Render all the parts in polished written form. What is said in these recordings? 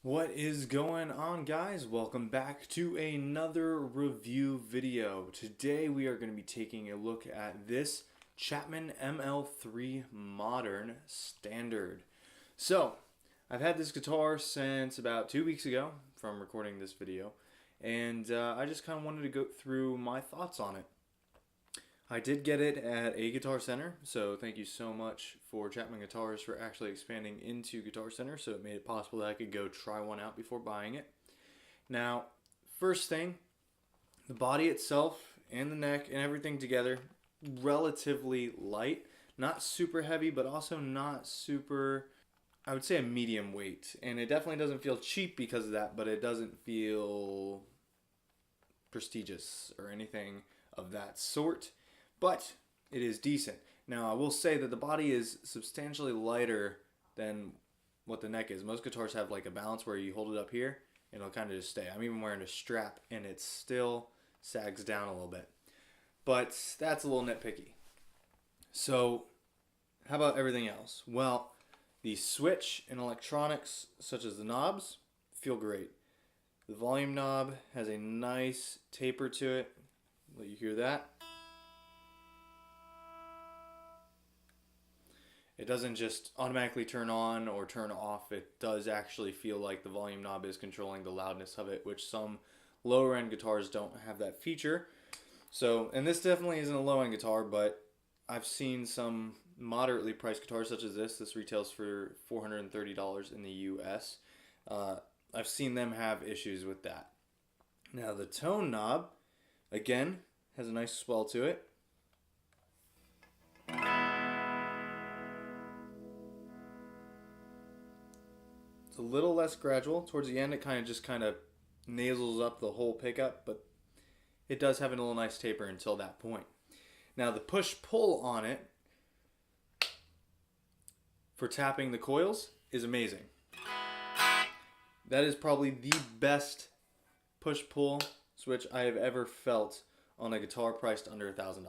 What is going on, guys? Welcome back to another review video. Today we are going to be taking a look at this Chapman ML3 Modern Standard. So, I've had this guitar since about 2 weeks ago from recording this video, and I just kind of wanted to go through my thoughts on it. I did get it at a Guitar Center, so thank you so much for Chapman Guitars for actually expanding into Guitar Center, so it made it possible that I could go try one out before buying it. Now, first thing, the body itself and the neck and everything together, relatively light. Not super heavy, but also not super, I would say a medium weight. And it definitely doesn't feel cheap because of that, but it doesn't feel prestigious or anything of that sort. But it is decent. Now, I will say that the body is substantially lighter than what the neck is. Most guitars have like a balance where you hold it up here and it'll kind of just stay. I'm even wearing a strap and it still sags down a little bit. But that's a little nitpicky. So, how about everything else? Well, the switch and electronics, such as the knobs, feel great. The volume knob has a nice taper to it. Let you hear that. It doesn't just automatically turn on or turn off. It does actually feel like the volume knob is controlling the loudness of it, which some lower end guitars don't have that feature. So, and this definitely isn't a low end guitar, but I've seen some moderately priced guitars such as this. This retails for $430 in the US. I've seen them have issues with that. Now the tone knob, again, has a nice swell to it. A little less gradual. Towards the end, it kind of nasals up the whole pickup, but it does have a little nice taper until that point. Now, the push-pull on it for tapping the coils is amazing. That is probably the best push-pull switch I have ever felt on a guitar priced under $1,000.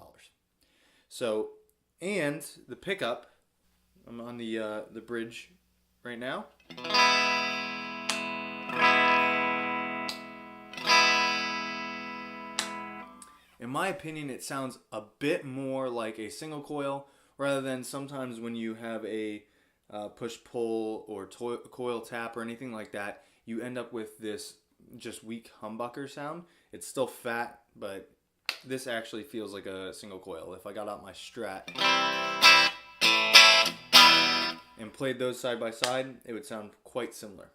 So, and the pickup, I'm on the bridge right now. In my opinion, it sounds a bit more like a single coil rather than sometimes when you have a push-pull or coil tap or anything like that, you end up with this just weak humbucker sound. It's still fat, but this actually feels like a single coil. If I got out my Strat and played those side by side, it would sound quite similar.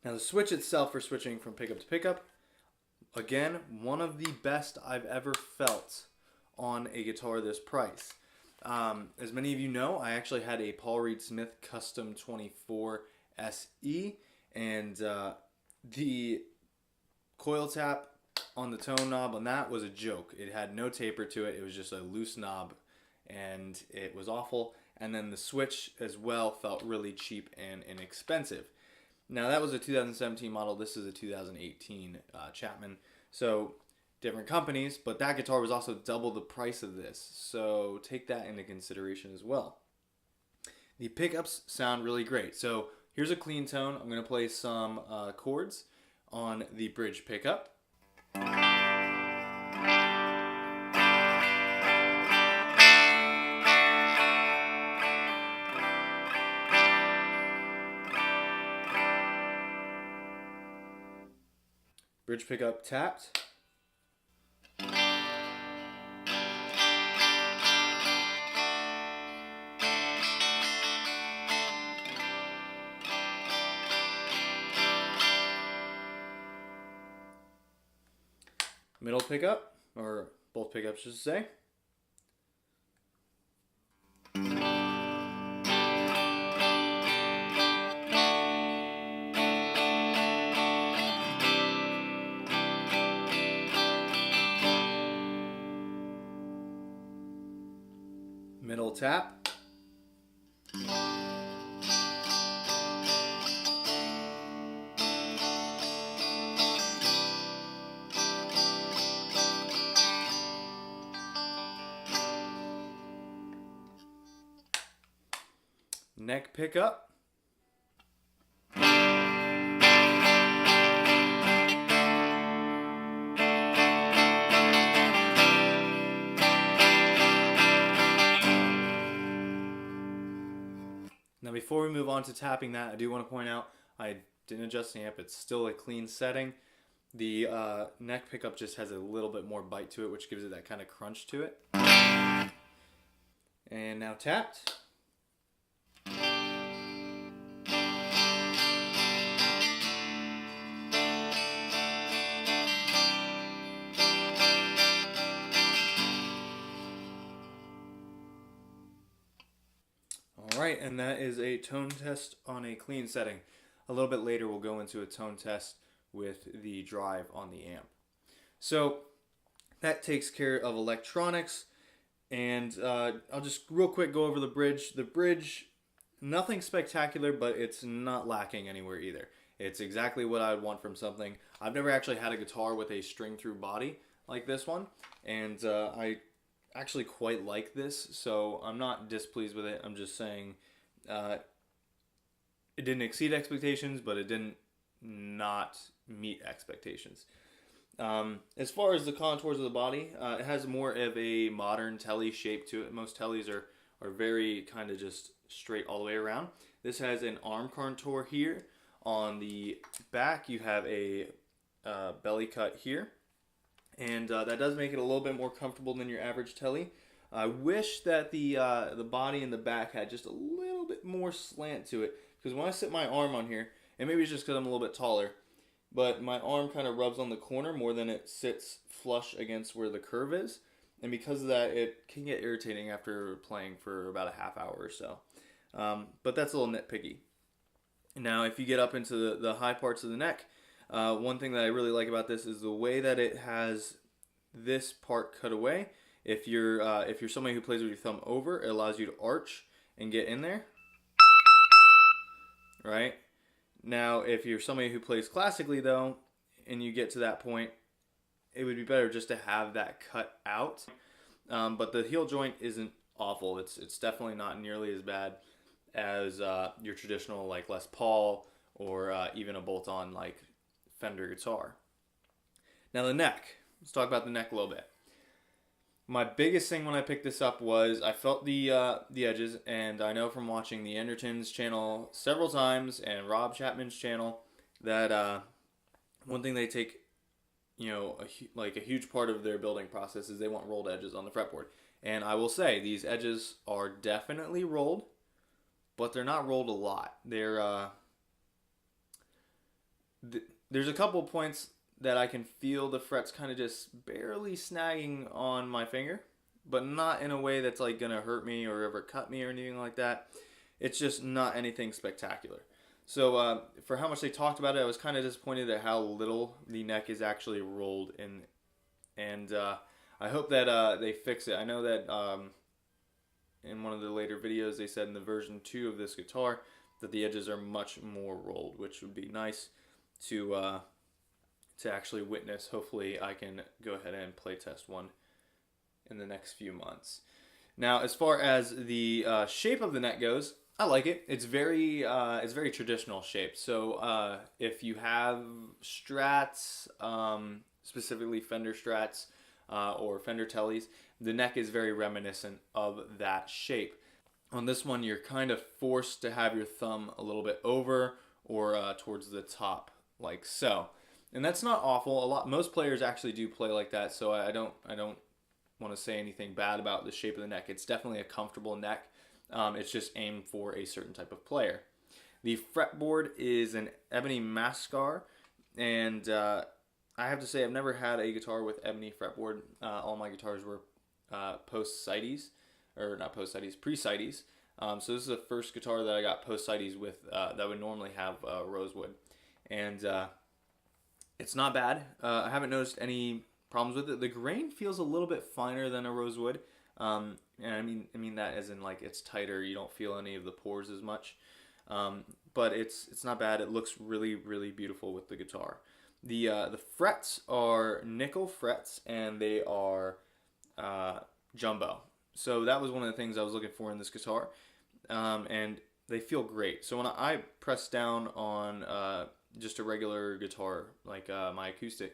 Now the switch itself for switching from pickup to pickup, again, one of the best I've ever felt on a guitar this price. As many of you know, I actually had a Paul Reed Smith Custom 24 SE, and the coil tap on the tone knob on that was a joke. It had no taper to it. It was just a loose knob, and it was awful. And then the switch as well felt really cheap and inexpensive. Now that was a 2017 model. This is a 2018 Chapman. So different companies, but that guitar was also double the price of this. So take that into consideration as well. The pickups sound really great. So here's a clean tone. I'm going to play some chords on the bridge pickup. Bridge pickup tapped. Middle pickup, or both pickups, just to say. Middle tap. Neck pickup. before we move on to tapping that, I do want to point out I didn't adjust the amp. It's still a clean setting. The neck pickup just has a little bit more bite to it, which gives it that kind of crunch to it. And now tapped. Alright, and that is a tone test on a clean setting. A little bit later we'll go into a tone test with the drive on the amp. So that takes care of electronics, and I'll just real quick go over the bridge. The bridge, nothing spectacular, but it's not lacking anywhere either. It's exactly what I would want from something. I've never actually had a guitar with a string through body like this one, and I actually quite like this, so I'm not displeased with it. I'm just saying it didn't exceed expectations, but it didn't not meet expectations. As far as the contours of the body, it has more of a modern telly shape to it. Most tellies are very kind of just straight all the way around. This has an arm contour here. On the back you have a belly cut here, and that does make it a little bit more comfortable than your average telly. I wish that the body in the back had just a little bit more slant to it, because when I sit my arm on here, and maybe it's just because I'm a little bit taller, but my arm kind of rubs on the corner more than it sits flush against where the curve is, and because of that it can get irritating after playing for about a half hour or so. But that's a little nitpicky. Now if you get up into the high parts of the neck, one thing that I really like about this is the way that it has this part cut away. If you're somebody who plays with your thumb over, it allows you to arch and get in there. Right? Now, if you're somebody who plays classically though, and you get to that point, it would be better just to have that cut out. But the heel joint isn't awful. It's definitely not nearly as bad as your traditional like Les Paul or even a bolt-on like Fender guitar. Now the neck. Let's talk about the neck a little bit. My biggest thing when I picked this up was I felt the edges, and I know from watching the Enderton's channel several times and Rob Chapman's channel that one thing they take, you know, like a huge part of their building process is they want rolled edges on the fretboard. And I will say these edges are definitely rolled, but they're not rolled a lot. They're there's a couple points that I can feel the frets kind of just barely snagging on my finger, but not in a way that's like gonna hurt me or ever cut me or anything like that. It's just not anything spectacular. So for how much they talked about it, I was kind of disappointed at how little the neck is actually rolled in, and I hope that they fix it. I know that in one of the later videos they said in the version 2 of this guitar that the edges are much more rolled, which would be nice to actually witness. Hopefully I can go ahead and play test one in the next few months. Now as far as the shape of the neck goes, I like it. It's very traditional shape. So if you have Strats, specifically Fender Strats or Fender Tellys, the neck is very reminiscent of that shape. On this one you're kind of forced to have your thumb a little bit over or towards the top like so. And that's not awful. Most players actually do play like that, so I don't want to say anything bad about the shape of the neck. It's definitely a comfortable neck. It's just aimed for a certain type of player. The fretboard is an ebony mascar, and I have to say I've never had a guitar with ebony fretboard. All my guitars were post-sighties, or not post-sighties, pre-sighties. So this is the first guitar that I got post-sighties with that would normally have rosewood. And it's not bad. I haven't noticed any problems with it. The grain feels a little bit finer than a rosewood. And I mean that as in like it's tighter. You don't feel any of the pores as much. But it's not bad. It looks really, really beautiful with the guitar. The frets are nickel frets, and they are jumbo. So that was one of the things I was looking for in this guitar. And they feel great. So when I press down on just a regular guitar, like my acoustic,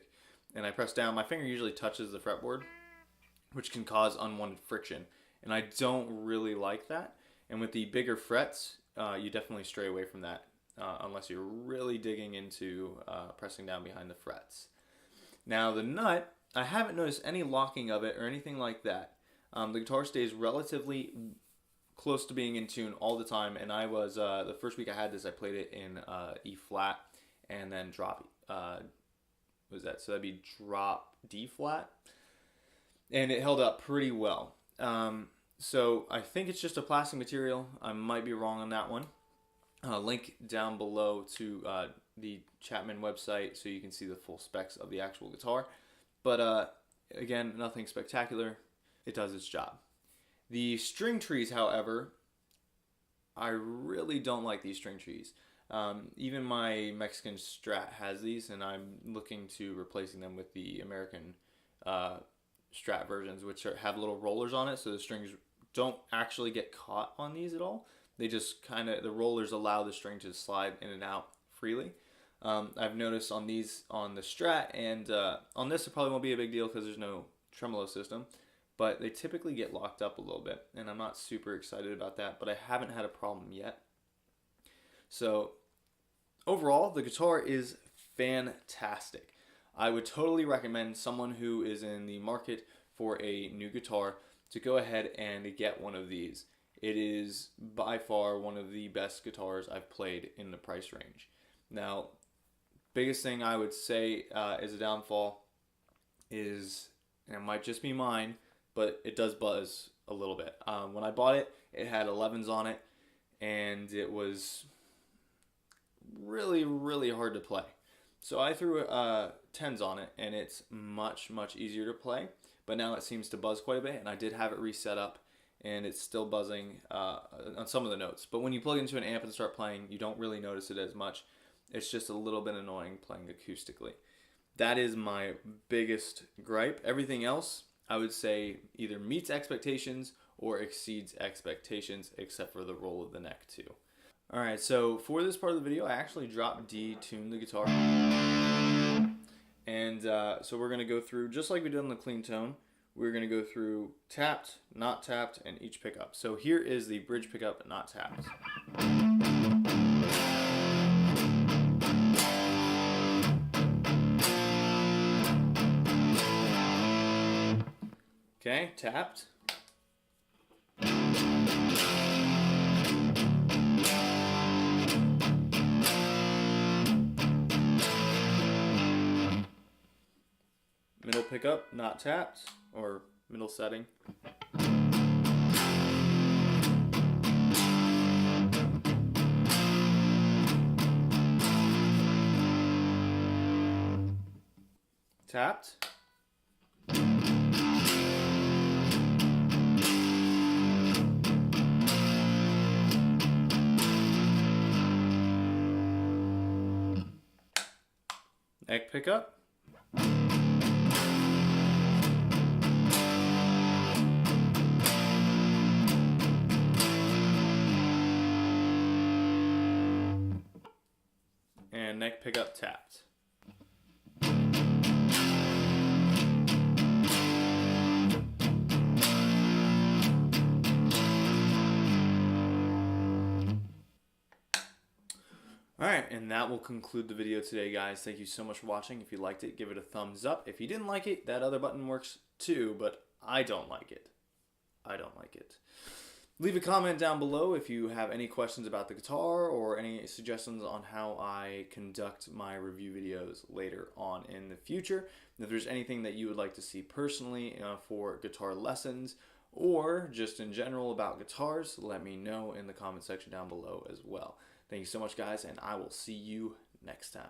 and I press down, my finger usually touches the fretboard, which can cause unwanted friction, and I don't really like that. And with the bigger frets, you definitely stray away from that unless you're really digging into pressing down behind the frets. Now the nut, I haven't noticed any locking of it or anything like that. The guitar stays relatively close to being in tune all the time, and I was, the first week I had this, I played it in E flat and then drop, what was that? So that'd be drop D flat, and it held up pretty well. So I think it's just a plastic material. I might be wrong on that one. Link down below to the Chapman website so you can see the full specs of the actual guitar. But again, nothing spectacular. It does its job. The string trees, however, I really don't like these string trees. Even my Mexican Strat has these, and I'm looking to replacing them with the American Strat versions, which have little rollers on it, so the strings don't actually get caught on these at all. They just kind of, the rollers allow the string to slide in and out freely. I've noticed on these, on the Strat, and on this it probably won't be a big deal because there's no tremolo system, but they typically get locked up a little bit, and I'm not super excited about that, but I haven't had a problem yet. So overall, the guitar is fantastic. I would totally recommend someone who is in the market for a new guitar to go ahead and get one of these. It is by far one of the best guitars I've played in the price range. Now, biggest thing I would say is a downfall is, and it might just be mine, but it does buzz a little bit. When I bought it, it had 11s on it, and it was really, really hard to play. So I threw 10s on it, and it's much, much easier to play. But now it seems to buzz quite a bit, and I did have it reset up, and it's still buzzing on some of the notes. But when you plug into an amp and start playing, you don't really notice it as much. It's just a little bit annoying playing acoustically. That is my biggest gripe. Everything else, I would say, either meets expectations or exceeds expectations, except for the roll of the neck too. Alright, so for this part of the video, I actually drop D tuned the guitar. And so we're going to go through, just like we did on the clean tone, we're going to go through tapped, not tapped, and each pickup. So here is the bridge pickup, not tapped. Okay, tapped. Middle pickup, not tapped, or middle setting. Tapped. Neck pickup. And neck pickup tapped. Alright, and that will conclude the video today, guys. Thank you so much for watching. If you liked it, give it a thumbs up. If you didn't like it, that other button works too, but I don't like it. I don't like it. Leave a comment down below if you have any questions about the guitar or any suggestions on how I conduct my review videos later on in the future. If there's anything that you would like to see personally for guitar lessons or just in general about guitars, let me know in the comment section down below as well. Thank you so much, guys, and I will see you next time.